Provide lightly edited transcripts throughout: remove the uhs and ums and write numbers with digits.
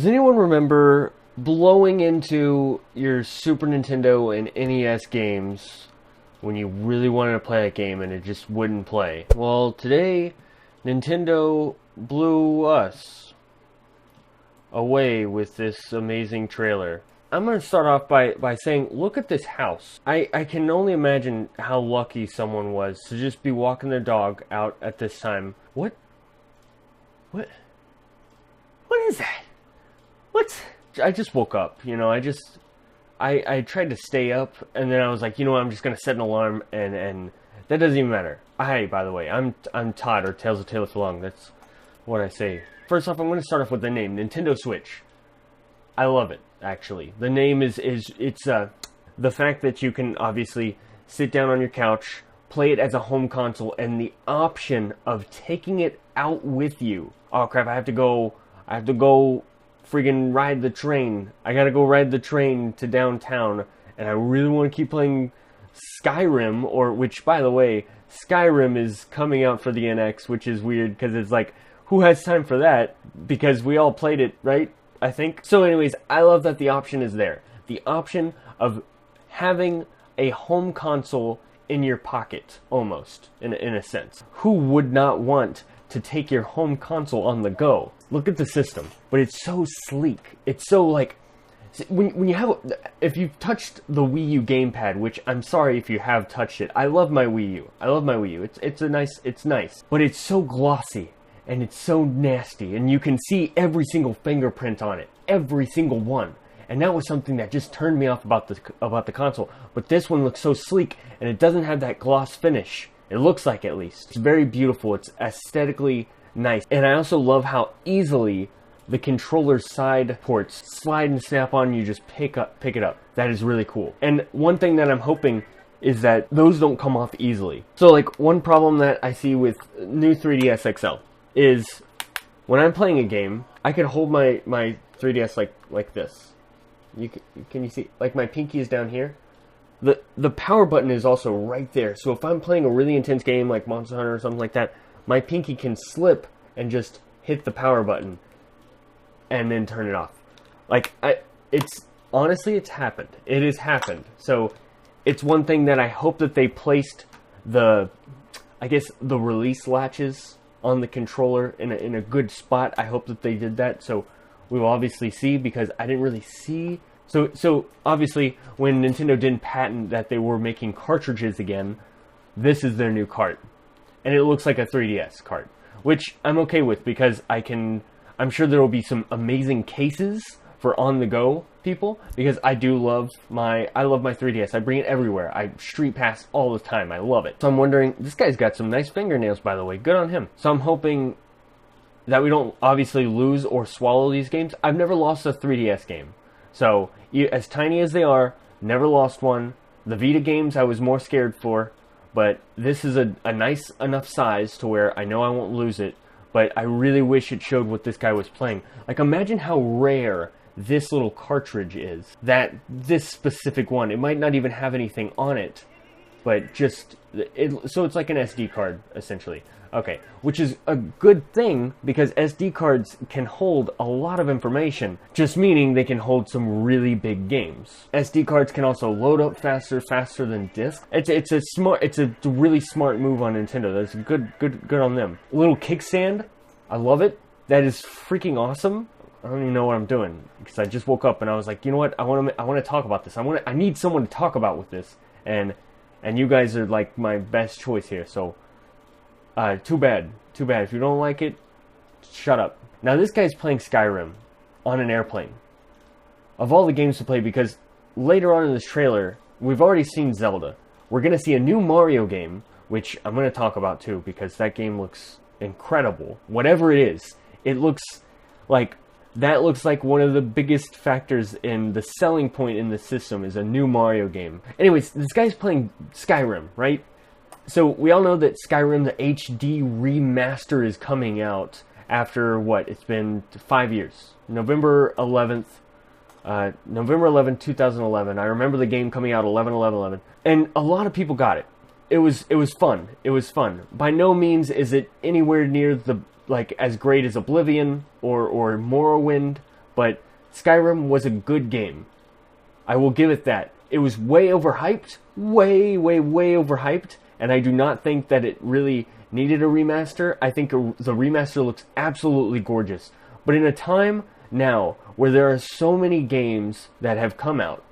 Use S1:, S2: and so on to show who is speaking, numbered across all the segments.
S1: Does anyone remember blowing into your Super Nintendo and NES games when you really wanted to play a game and it just wouldn't play? Well, today, Nintendo blew us away with this amazing trailer. I'm going to start off by saying, look at this house. I can only imagine how lucky someone was to just be walking their dog out at this time. What is that? I just woke up, you know, I tried to stay up, and then I was like, you know what, I'm just going to set an alarm, and that doesn't even matter. Hi, by the way, I'm Todd, or Tales of Taylor Long, that's what I say. First off, I'm going to start off with the name, Nintendo Switch. I love it, actually. The name it's the fact that you can obviously sit down on your couch, play it as a home console, and the option of taking it out with you. Oh crap, I have to go friggin' ride the train. I gotta go ride the train to downtown, and I really want to keep playing Skyrim, which, by the way, Skyrim is coming out for the NX, which is weird, because it's like, who has time for that? Because we all played it, right? I think. So anyways, I love that the option is there. The option of having a home console in your pocket, almost, in a sense. Who would not want to take your home console on the go? Look at the system, but it's so sleek. It's so like, when you have, if you've touched the Wii U gamepad, which I'm sorry if you have touched it. I love my Wii U. I love my Wii U. It's nice, but it's so glossy and it's so nasty, and you can see every single fingerprint on it, every single one. And that was something that just turned me off about the console. But this one looks so sleek, and it doesn't have that gloss finish. It looks like, at least. It's very beautiful. It's aesthetically nice. And I also love how easily the controller side ports slide and snap on. You just pick it up. That is really cool. And one thing that I'm hoping is that those don't come off easily. So like, one problem that I see with new 3DS XL is when I'm playing a game, I could hold my 3DS like this. Can you see? Like, my pinky is down here. The power button is also right there. So if I'm playing a really intense game like Monster Hunter or something like that, my pinky can slip and just hit the power button and then turn it off. Like, honestly, it's happened. It has happened. So it's one thing that I hope that they placed the release latches on the controller in a good spot. I hope that they did that. So we will obviously see, because I didn't really see. So obviously, when Nintendo didn't patent that they were making cartridges again, this is their new cart. And it looks like a 3DS cart, which I'm okay with, because I'm sure there will be some amazing cases for on-the-go people, because I love my 3DS. I bring it everywhere. I street pass all the time. I love it. So I'm wondering, this guy's got some nice fingernails, by the way. Good on him. So I'm hoping that we don't obviously lose or swallow these games. I've never lost a 3DS game. So, as tiny as they are, never lost one. The Vita games I was more scared for, but this is a nice enough size to where I know I won't lose it, but I really wish it showed what this guy was playing. Like, imagine how rare this little cartridge is. This specific one, it might not even have anything on it, but just, so it's like an SD card, essentially. Okay, which is a good thing, because SD cards can hold a lot of information, just meaning they can hold some really big games. SD cards can also load up faster than disc. It's a really smart move on Nintendo. That's good on them. Little kickstand, I love it. That is freaking awesome. I don't even know what I'm doing, because I just woke up and I was like, you know what? I want to talk about this. I need someone to talk about with this, and you guys are like my best choice here. So. Too bad. If you don't like it, shut up. Now this guy's playing Skyrim on an airplane. Of all the games to play, because later on in this trailer, we've already seen Zelda. We're going to see a new Mario game, which I'm going to talk about too, because that game looks incredible. Whatever it is, that looks like one of the biggest factors in the selling point in the system is a new Mario game. Anyways, this guy's playing Skyrim, right? So we all know that Skyrim, the HD remaster, is coming out after, what, it's been 5 years. November 11th, 2011. I remember the game coming out 11/11/11. And a lot of people got it. It was fun. It was fun. By no means is it anywhere near as great as Oblivion or Morrowind, but Skyrim was a good game. I will give it that. It was way overhyped, way overhyped, and I do not think that it really needed a remaster. I think the remaster looks absolutely gorgeous. But in a time now where there are so many games that have come out,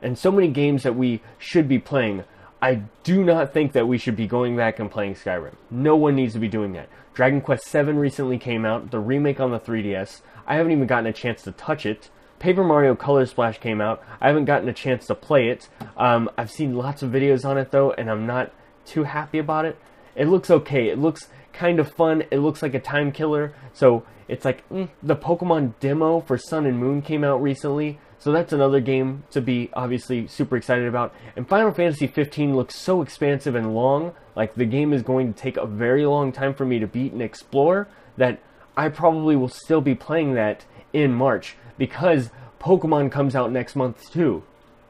S1: and so many games that we should be playing, I do not think that we should be going back and playing Skyrim. No one needs to be doing that. Dragon Quest VII recently came out, the remake on the 3DS. I haven't even gotten a chance to touch it. Paper Mario Color Splash came out. I haven't gotten a chance to play it. I've seen lots of videos on it though, and I'm not too happy about it. It looks okay. It looks kind of fun. It looks like a time killer. So it's like, the Pokemon demo for Sun and Moon came out recently. So that's another game to be obviously super excited about. And Final Fantasy 15 looks so expansive and long, like the game is going to take a very long time for me to beat and explore, that I probably will still be playing that in March, because Pokemon comes out next month too,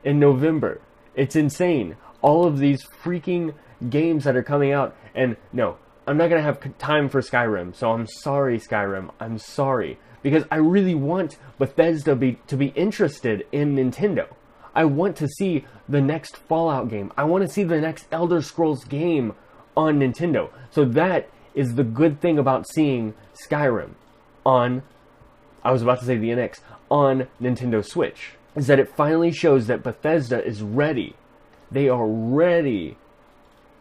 S1: in November. It's insane. All of these freaking games that are coming out, and no, I'm not going to have time for Skyrim, so I'm sorry, Skyrim. I'm sorry. Because I really want Bethesda to be interested in Nintendo. I want to see the next Fallout game. I want to see the next Elder Scrolls game on Nintendo. So that is the good thing about seeing Skyrim on, I was about to say the NX, on Nintendo Switch, is that it finally shows that Bethesda is ready. They are ready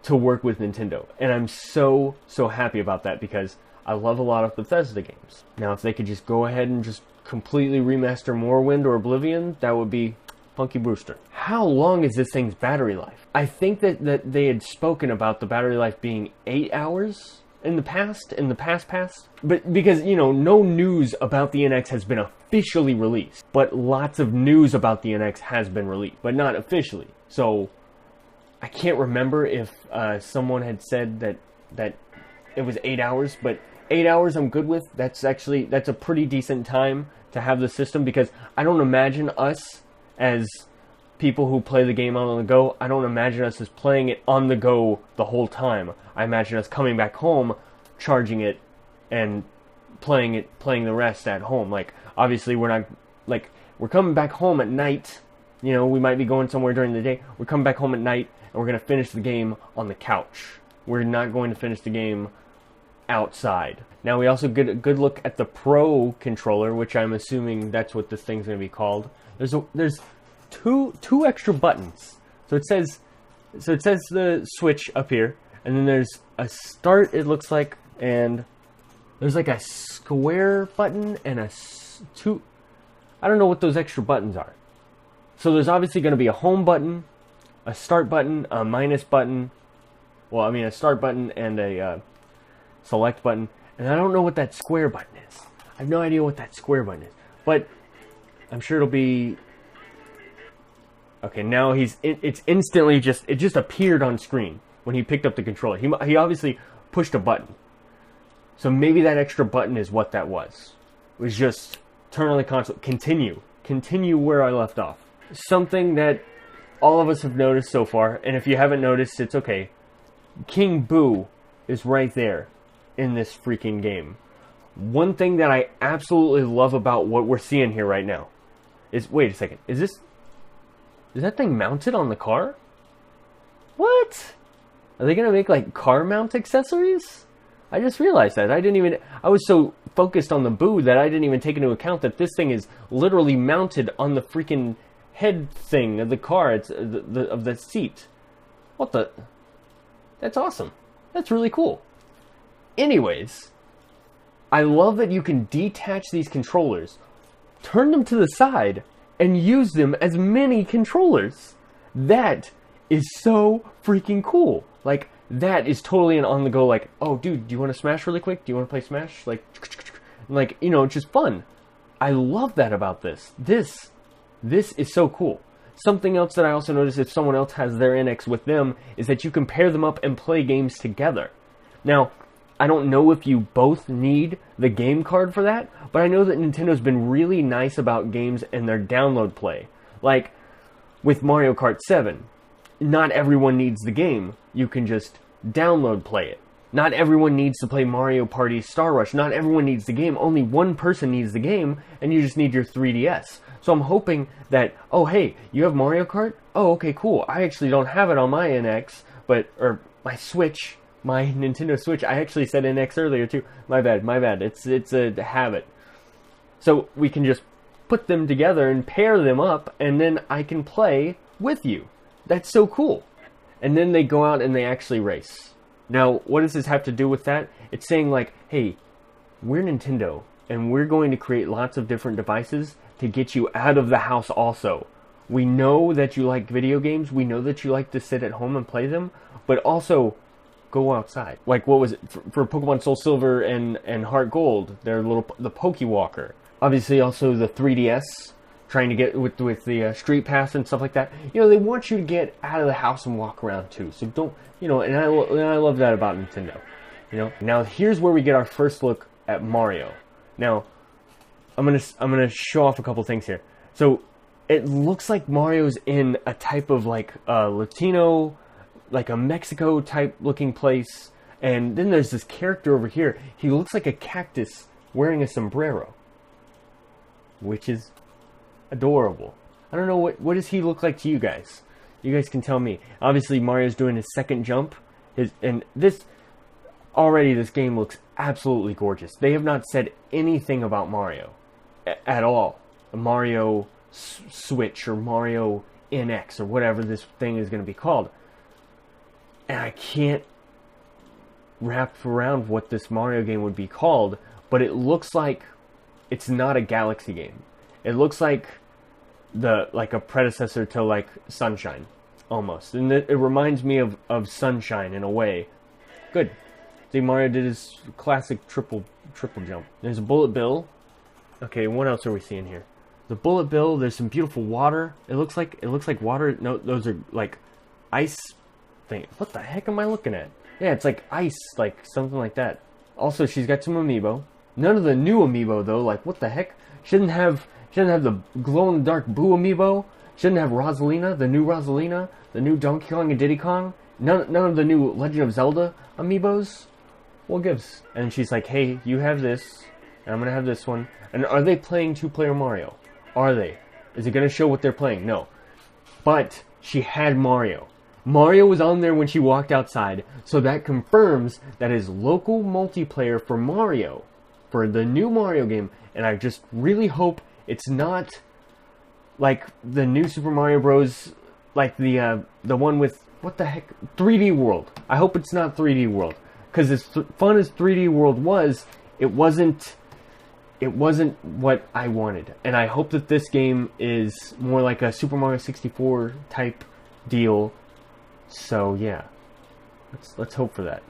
S1: to work with Nintendo. And I'm so happy about that, because I love a lot of Bethesda games. Now, if they could just go ahead and just completely remaster Morrowind or Oblivion, that would be Punky Brewster. How long is this thing's battery life? I think that they had spoken about the battery life being 8 hours in the past. But because, no news about the NX has been officially released. But lots of news about the NX has been released, but not officially. So I can't remember if someone had said that it was 8 hours, but 8 hours I'm good with. That's a pretty decent time to have the system, because I don't imagine us as people who play the game on the go, I don't imagine us as playing it on the go the whole time. I imagine us coming back home, charging it, and playing the rest at home. Like, obviously we're coming back home at night, we might be going somewhere during the day. We're coming back home at night, and we're going to finish the game on the couch. We're not going to finish the game outside. Now, we also get a good look at the Pro controller, which I'm assuming that's what this thing's going to be called. There's two extra buttons. So it says the Switch up here, and then there's a start, it looks like, and there's like a square button and I don't know what those extra buttons are. So there's obviously going to be a home button, a start button, a minus button. Well, I mean, a start button and a select button. And I don't know what that square button is. I have no idea what that square button is. But I'm sure it'll be... Okay, now it's instantly it just appeared on screen when he picked up the controller. He obviously pushed a button. So maybe that extra button is what that was. It was just turn on the console, continue where I left off. Something that all of us have noticed so far, and if you haven't noticed, it's okay. King Boo is right there in this freaking game. One thing that I absolutely love about what we're seeing here right now is, wait a second, is that thing mounted on the car? What? Are they gonna make like car mount accessories? I just realized that. I was so focused on the Boo that I didn't even take into account that this thing is literally mounted on the freaking head thing of the car. It's of the seat. What the? That's awesome. That's really cool. Anyways, I love that you can detach these controllers, turn them to the side, and use them as mini controllers. That is so freaking cool. Like, that is totally an on-the-go, like, oh, dude, do you want to Smash really quick? Do you want to play Smash? Like, it's just fun. I love that about this. This is so cool. Something else that I also noticed if someone else has their NX with them is that you can pair them up and play games together. Now, I don't know if you both need the game card for that, but I know that Nintendo's been really nice about games and their download play. Like, with Mario Kart 7, not everyone needs the game. You can just download play it. Not everyone needs to play Mario Party Star Rush. Not everyone needs the game. Only one person needs the game, and you just need your 3DS. So I'm hoping that, oh, hey, you have Mario Kart? Oh, okay, cool. I actually don't have it on my NX, or my Switch, my Nintendo Switch. I actually said NX earlier, too. My bad. It's a habit. So we can just put them together and pair them up, and then I can play with you. That's so cool. And then they go out and they actually race. Now, what does this have to do with that? It's saying like, hey, we're Nintendo, and we're going to create lots of different devices to get you out of the house also. We know that you like video games. We know that you like to sit at home and play them, but also go outside. Like, what was it? For Pokemon Soul Silver and Heart Gold, the Pokewalker. Obviously, also the 3DS, trying to get with the Street Pass and stuff like that. You know, they want you to get out of the house and walk around too. So don't, you know, and I love that about Nintendo. You know, now here's where we get our first look at Mario. Now, I'm gonna show off a couple things here. So it looks like Mario's in a type of like Latino, like a Mexico type looking place. And then there's this character over here. He looks like a cactus wearing a sombrero, which is adorable. I don't know, what does he look like to you guys? You guys can tell me. Obviously, Mario's doing his second jump. This game looks absolutely gorgeous. They have not said anything about Mario at all. Mario Switch or Mario NX or whatever this thing is going to be called. And I can't wrap around what this Mario game would be called, but it looks like it's not a Galaxy game. It looks like a predecessor to like Sunshine, almost. And it reminds me of Sunshine in a way. Good. See, Mario did his classic triple jump. There's a bullet bill. Okay, what else are we seeing here? The bullet bill. There's some beautiful water. It looks like water. No, those are like ice thing. What the heck am I looking at? Yeah, it's like ice, like something like that. Also, she's got some amiibo. None of the new amiibo though. Like, what the heck? She doesn't have the glow-in-the-dark Boo amiibo. She doesn't have Rosalina, the new Rosalina, the new Donkey Kong and Diddy Kong. None of the new Legend of Zelda amiibos. What gives? And she's like, hey, you have this, and I'm gonna have this one. And are they playing two-player Mario? Are they? Is it gonna show what they're playing? No. But she had Mario. Mario was on there when she walked outside, so that confirms that is local multiplayer for Mario, for the new Mario game. And I just really hope it's not like the new Super Mario Bros. Like the one with, what the heck, 3D World. I hope it's not 3D World, because as fun as 3D World was, it wasn't what I wanted. And I hope that this game is more like a Super Mario 64 type deal. So yeah, let's hope for that.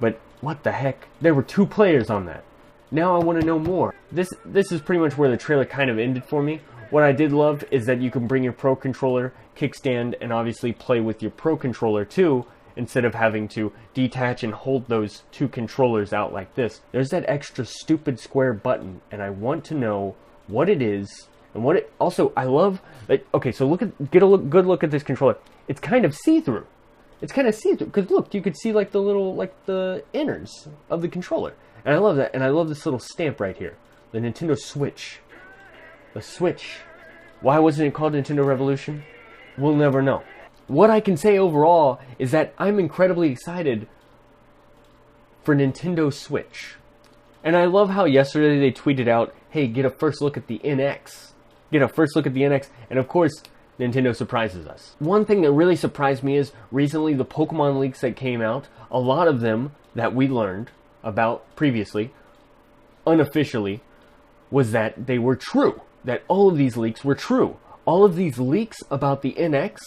S1: But what the heck? There were 2 players on that. Now I want to know more. This is pretty much where the trailer kind of ended for me. What I did love is that you can bring your Pro Controller, kickstand, and obviously play with your Pro Controller too, instead of having to detach and hold those 2 controllers out like this. There's that extra stupid square button, and I want to know what it is, and what it... Also, I love... Okay, so get a good look at this controller. It's kind of see-through. It's kind of see-through, because look, you could see like the little, like the innards of the controller. And I love that, and I love this little stamp right here. The Nintendo Switch. The Switch. Why wasn't it called Nintendo Revolution? We'll never know. What I can say overall is that I'm incredibly excited for Nintendo Switch. And I love how yesterday they tweeted out, hey, get a first look at the NX. Get a first look at the NX. And of course, Nintendo surprises us. One thing that really surprised me is recently the Pokemon leaks that came out, a lot of them that we learned about previously, unofficially, was that they were true. That all of these leaks were true. All of these leaks about the NX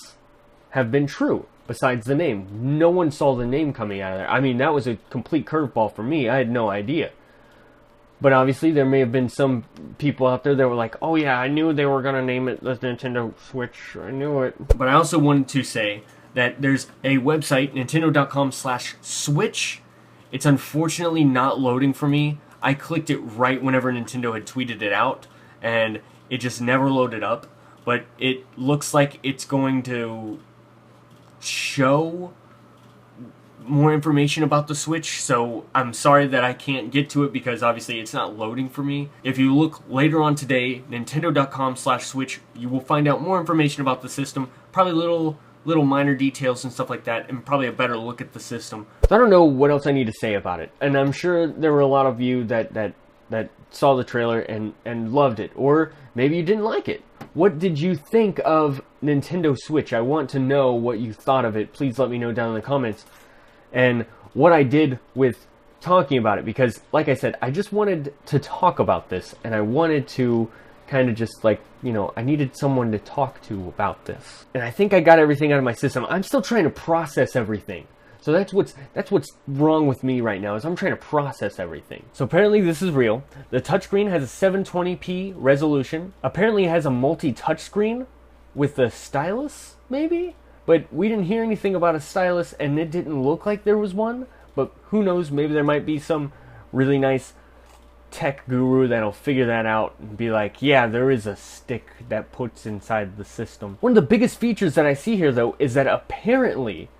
S1: have been true, besides the name. No one saw the name coming out of there. I mean, that was a complete curveball for me. I had no idea. But obviously, there may have been some people out there that were like, oh yeah, I knew they were going to name it the Nintendo Switch. I knew it. But I also wanted to say that there's a website, nintendo.com/switch. It's unfortunately not loading for me. I clicked it right whenever Nintendo had tweeted it out, and it just never loaded up. But it looks like it's going to show more information about the Switch, so I'm sorry that I can't get to it because obviously it's not loading for me. If you look later on today, nintendo.com/switch, you will find out more information about the system, probably little minor details and stuff like that, and probably a better look at the system. So I don't know what else I need to say about it, and I'm sure there were a lot of you that saw the trailer and loved it, or maybe you didn't like it. What did you think of Nintendo Switch? I want to know what you thought of it. Please let me know down in the comments. And what I did with talking about it, because like I said, I just wanted to talk about this, and I wanted to kind of just like, you know, I needed someone to talk to about this. And I think I got everything out of my system. I'm still trying to process everything. So that's what's wrong with me right now, is I'm trying to process everything. So apparently this is real. The touchscreen has a 720p resolution. Apparently it has a multi-touch screen with the stylus, maybe? But we didn't hear anything about a stylus, and it didn't look like there was one. But who knows, maybe there might be some really nice tech guru that'll figure that out and be like, yeah, there is a stick that puts inside the system. One of the biggest features that I see here, though, is that apparently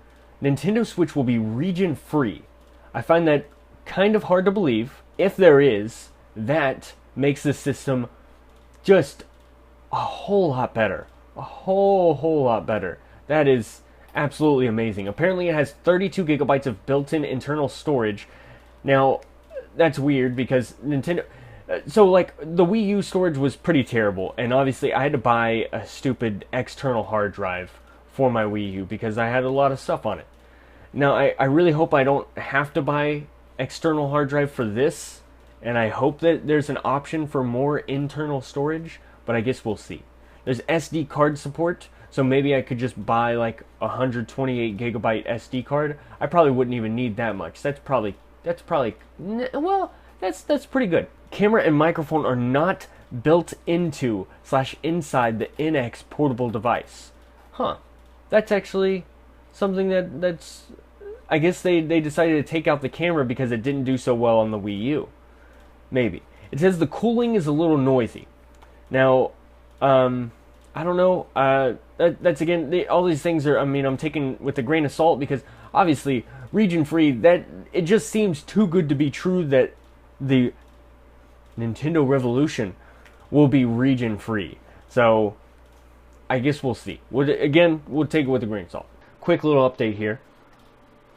S1: Nintendo Switch will be region free. I find that kind of hard to believe. If there is, that makes the system just a whole lot better. A whole lot better. That is absolutely amazing. Apparently it has 32 gigabytes of built-in internal storage. Now, that's weird because Nintendo... So, like, the Wii U storage was pretty terrible, and obviously I had to buy a stupid external hard drive for my Wii U because I had a lot of stuff on it. Now, I really hope I don't have to buy external hard drive for this, and I hope that there's an option for more internal storage, but I guess we'll see. There's SD card support, so maybe I could just buy like a 128 gigabyte SD card. I probably wouldn't even need that much. That's probably well, that's pretty good. Camera and microphone are not built into / inside the NX portable device. Huh. That's actually something that's I guess they decided to take out the camera because it didn't do so well on the Wii U. Maybe. It says the cooling is a little noisy. Now, I don't know. That's again, all these things are, I mean, I'm taking with a grain of salt because obviously region free, that it just seems too good to be true that the Nintendo Revolution will be region free. So I guess we'll see. We'll take it with a grain of salt. Quick little update here.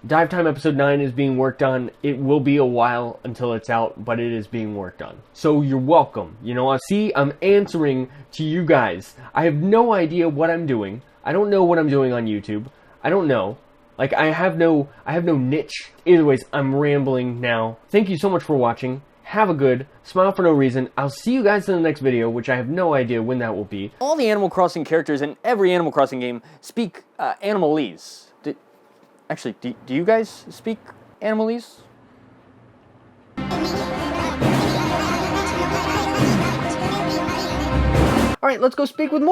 S1: Dive Time Episode 9 is being worked on. It will be a while until it's out, but it is being worked on. So you're welcome. You know, I'm answering to you guys. I have no idea what I'm doing. I don't know what I'm doing on YouTube. I don't know. Like, I have no niche. Either ways, I'm rambling now. Thank you so much for watching. Have a good, smile for no reason. I'll see you guys in the next video, which I have no idea when that will be. All the Animal Crossing characters in every Animal Crossing game speak Animalese. Actually, do you guys speak Animalese? Alright, let's go speak with more.